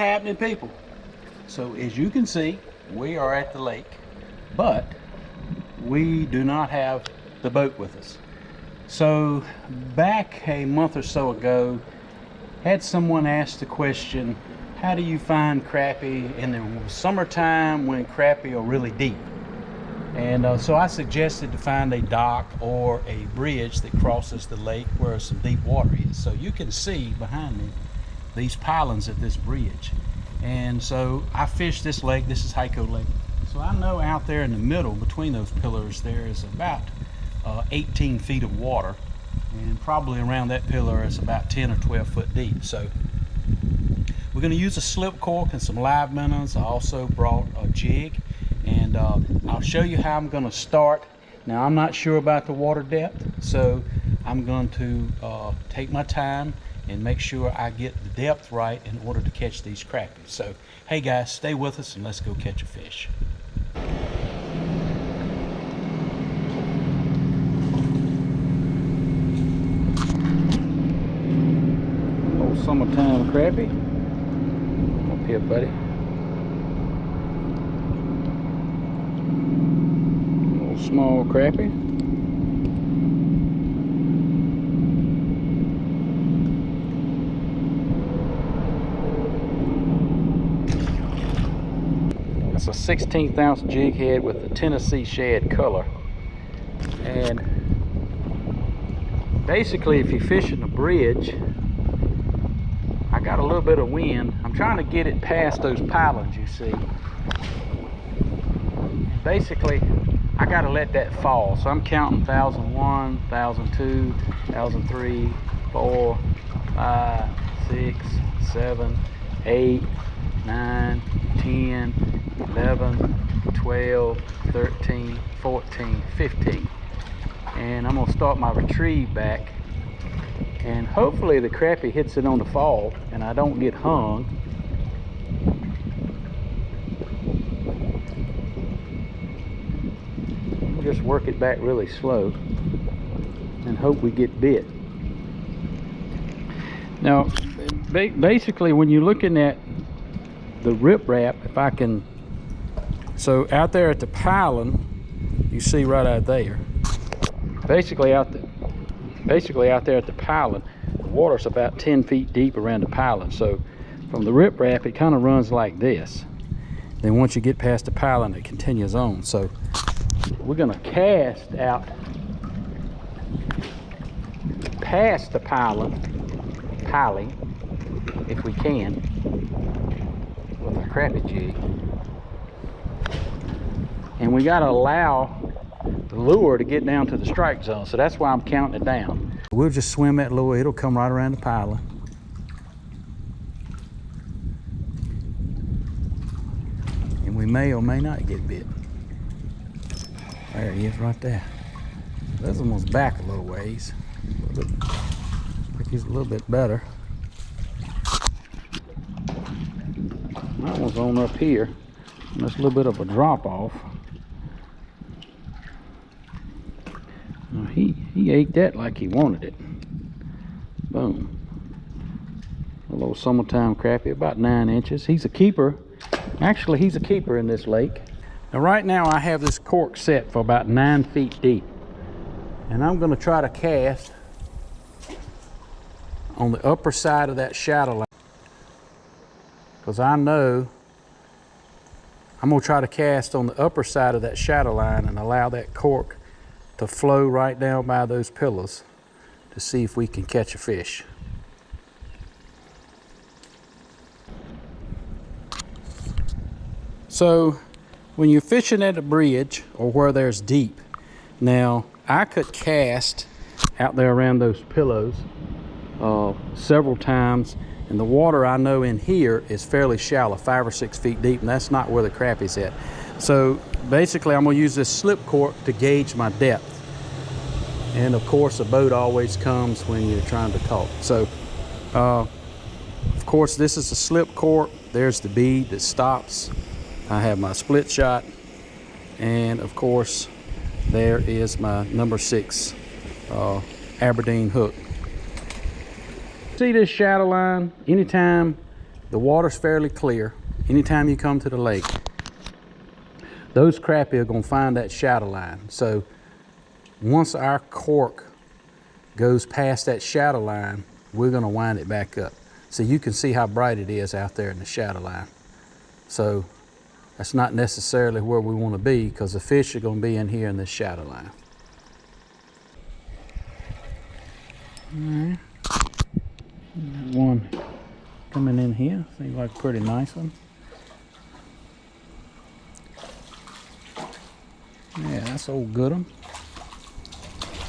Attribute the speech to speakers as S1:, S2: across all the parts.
S1: happening, people? So as you can see, we are at the lake, but we do not have the boat with us. So back a month or so ago, had someone ask the question, how do you find crappie in the summertime when crappie are really deep? And so I suggested to find a dock or a bridge that crosses the lake where some deep water is. So you can see behind me these pylons at this bridge. And so I fished this lake. This is Heiko Lake. So I know out there in the middle between those pillars there is about 18 feet of water, and probably around that pillar is about 10 or 12 foot deep. So we're going to use a slip cork and some live minnows. I also brought a jig, and I'll show you how I'm going to start. Now I'm not sure about the water depth, so I'm going to take my time and make sure I get the depth right in order to catch these crappies. So hey guys, stay with us and let's go catch a fish. Old summertime crappie. Up here, buddy. Little small crappie. It's a 1/16 ounce jig head with a Tennessee shad color. And basically, if you're fishing a bridge, I got a little bit of wind. I'm trying to get it past those pylons you see. And basically, I got to let that fall. So I'm counting 1001, 1002, 1003, 4, 5, 6, 7, 8, 9, 10, 11, 12, 13, 14, 15. And I'm gonna start my retrieve back, and hopefully the crappie hits it on the fall and I don't get hung. We'll just work it back really slow and hope we get bit. Now basically, when you're looking at the riprap, if I can, so out there at the pylon, you see right out there, basically out there at the pylon, the water's about 10 feet deep around the pylon. So from the riprap, it kind of runs like this. Then once you get past the pylon, it continues on. So we're gonna cast out past the piling, if we can, with our crappie jig. And we got to allow the lure to get down to the strike zone, so that's why I'm counting it down. We'll just swim that lure, it'll come right around the pylon. And we may or may not get bit. There he is right there. This one was back a little ways. I think he's a little bit better. That one's on up here. That's a little bit of a drop off. He ate that like he wanted it. Boom. A little summertime crappie, about 9 inches. He's a keeper. Actually, he's a keeper in this lake. Now right now I have this cork set for about 9 feet deep. And I'm gonna try to cast on the upper side of that shadow line. Because I know I'm gonna try to cast on the upper side of that shadow line and allow that cork to flow right down by those pillars to see if we can catch a fish. So when you're fishing at a bridge or where there's deep, now I could cast out there around those pillows several times, and the water I know in here is fairly shallow, 5 or 6 feet deep, and that's not where the crappie's at. So basically I'm gonna use this slip cork to gauge my depth. And of course a boat always comes when you're trying to talk. So of course this is a slip cork. There's the bead that stops. I have my split shot, and of course there is my number 6 Aberdeen hook. See this shadow line? Anytime the water's fairly clear. Anytime you come to the lake, those crappie are gonna find that shadow line. So once our cork goes past that shadow line, we're gonna wind it back up. So you can see how bright it is out there in the shadow line. So that's not necessarily where we wanna be, because the fish are gonna be in here in this shadow line. All right. One coming in here, seems like a pretty nice one. Yeah, that's old Good'em.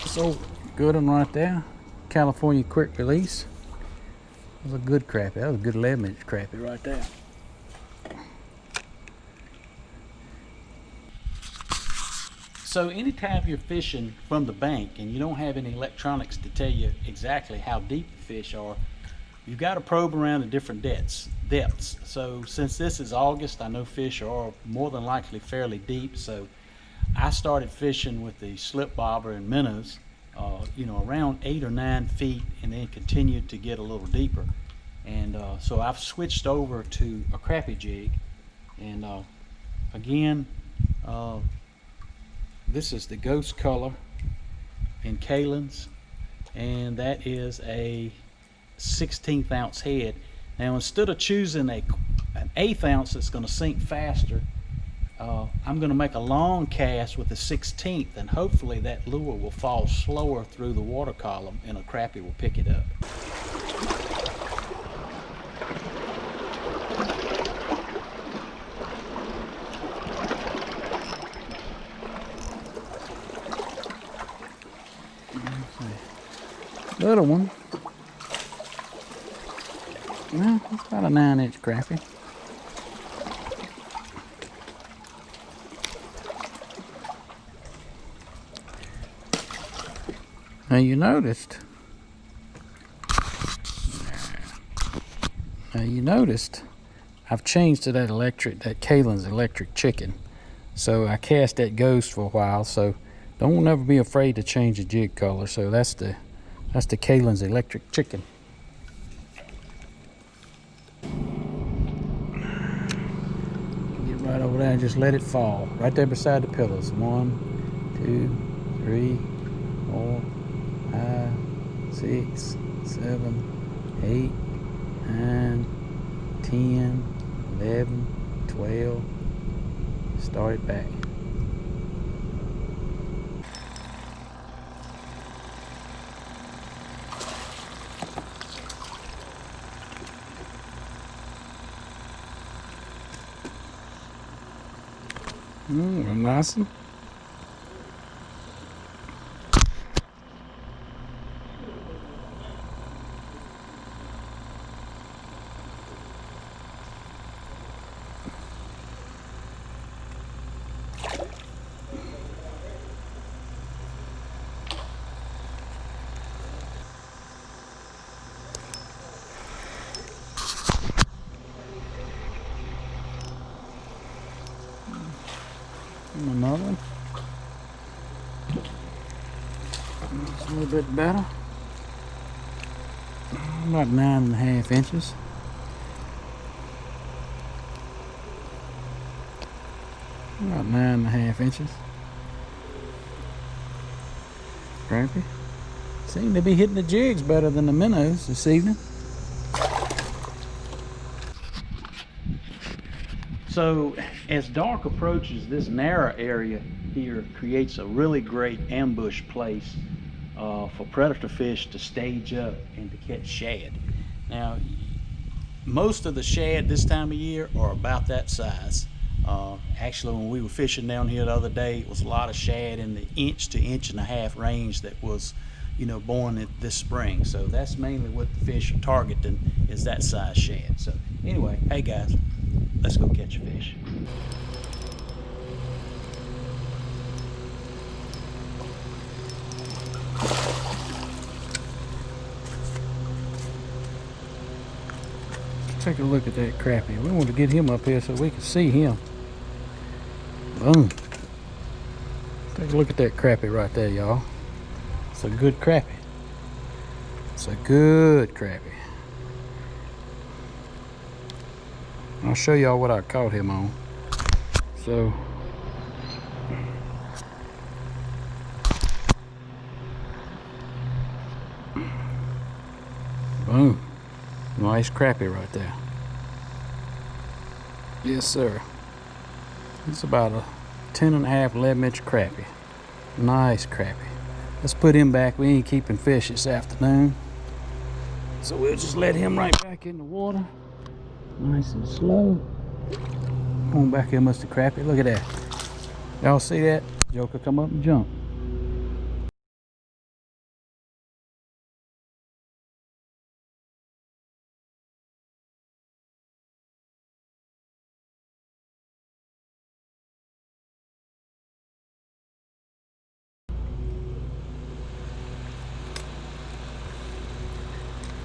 S1: That's old Good'em right there. California quick release. That was a good crappie. That was a good 11-inch crappie right there. So anytime you're fishing from the bank and you don't have any electronics to tell you exactly how deep the fish are, you've got to probe around at different depths. So since this is August, I know fish are more than likely fairly deep. So I started fishing with the slip bobber and minnows, you know, around 8 or 9 feet, and then continued to get a little deeper. And so I've switched over to a crappie jig. And again, this is the Ghost color in Kalin's, and that is a 1/16 ounce head. Now instead of choosing an 1/8 ounce that's going to sink faster, I'm going to make a long cast with a 1/16, and hopefully that lure will fall slower through the water column and a crappie will pick it up. Little one. Well, it's about a 9-inch crappie. Now you noticed I've changed to that Kalin's electric chicken. So I cast that Ghost for a while, so don't ever be afraid to change the jig color. So that's the Kalin's electric chicken. Get right over there and just let it fall right there beside the pillows. 1, 2, 3, 4, 5, 6, 7, 8, 9, 10, 11, 12. Start it back. Nice one. Another one. It's a little bit better. About 9.5 inches. About 9.5 inches. Crappie. Seem to be hitting the jigs better than the minnows this evening. So as dark approaches, this narrow area here creates a really great ambush place for predator fish to stage up and to catch shad. Now, most of the shad this time of year are about that size. Actually, when we were fishing down here the other day, it was a lot of shad in the 1 to 1.5 inch range that was, you know, born this spring. So that's mainly what the fish are targeting, is that size shad. So anyway, hey guys, let's go catch a fish. Take a look at that crappie. We want to get him up here so we can see him. Boom. Take a look at that crappie right there, y'all. It's a good crappie. It's a good crappie. I'll show y'all what I caught him on. So boom, nice crappie right there. Yes sir, it's about a 10.5, 11-inch crappie. Nice crappie. Let's put him back. We ain't keeping fish this afternoon, so we'll just let him right back in the water, nice and slow. On back here, Mr. Crappie. Look at that. Y'all see that? Joker come up and jump.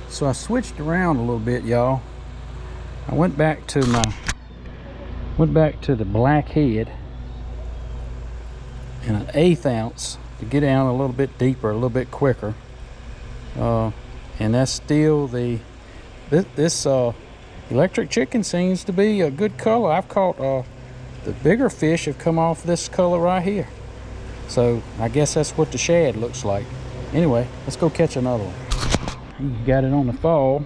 S1: So I switched around a little bit, y'all. I went back to the black head and an 1/8 ounce to get down a little bit deeper, a little bit quicker. And that's still this electric chicken seems to be a good color. I've caught the bigger fish have come off this color right here. So I guess that's what the shad looks like. Anyway, let's go catch another one. You got it on the fall.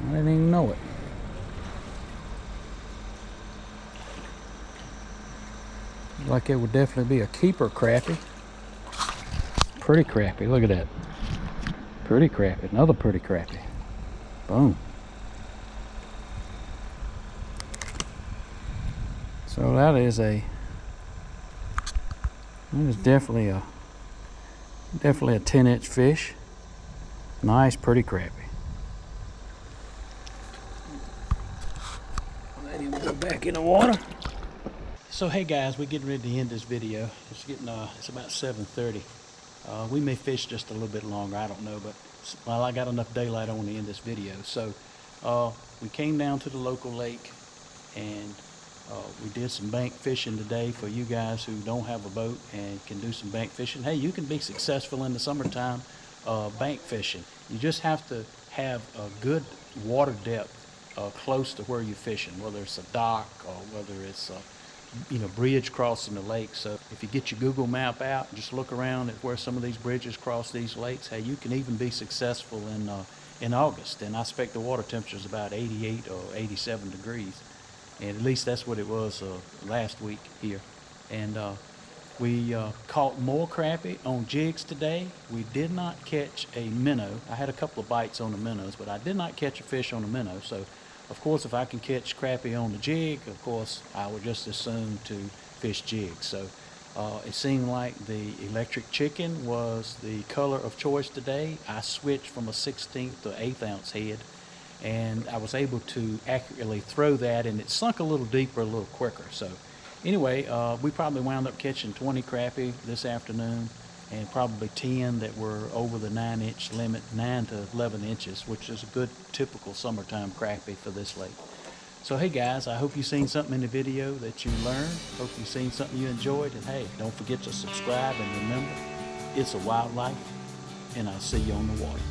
S1: I didn't even know it. Like it would definitely be a keeper crappie. Pretty crappie, look at that. Pretty crappie, another pretty crappie. Boom. So that is definitely a 10-inch fish. Nice, pretty crappie. Let him go back in the water. So hey guys, we're getting ready to end this video. It's about 7:30. We may fish just a little bit longer, I don't know, but well, I got enough daylight, I want to end this video. So we came down to the local lake and we did some bank fishing today for you guys who don't have a boat and can do some bank fishing. Hey, you can be successful in the summertime bank fishing. You just have to have a good water depth close to where you're fishing, whether it's a dock or whether it's a bridge crossing the lake. So if you get your Google map out and just look around at where some of these bridges cross these lakes, hey, you can even be successful in August. And I expect the water temperature is about 88 or 87 degrees. And at least that's what it was last week here. And we caught more crappie on jigs today. We did not catch a minnow. I had a couple of bites on the minnows, but I did not catch a fish on the minnow. So, of course, if I can catch crappie on the jig, of course, I would just assume to fish jigs. So, it seemed like the electric chicken was the color of choice today. I switched from a 1/16 to 1/8 ounce head, and I was able to accurately throw that, and it sunk a little deeper, a little quicker. So anyway, we probably wound up catching 20 crappie this afternoon, and probably 10 that were over the 9-inch limit, 9 to 11 inches, which is a good typical summertime crappie for this lake. So hey guys, I hope you've seen something in the video that you learned. Hope you've seen something you enjoyed, and hey, don't forget to subscribe, and remember, it's a wildlife, and I'll see you on the water.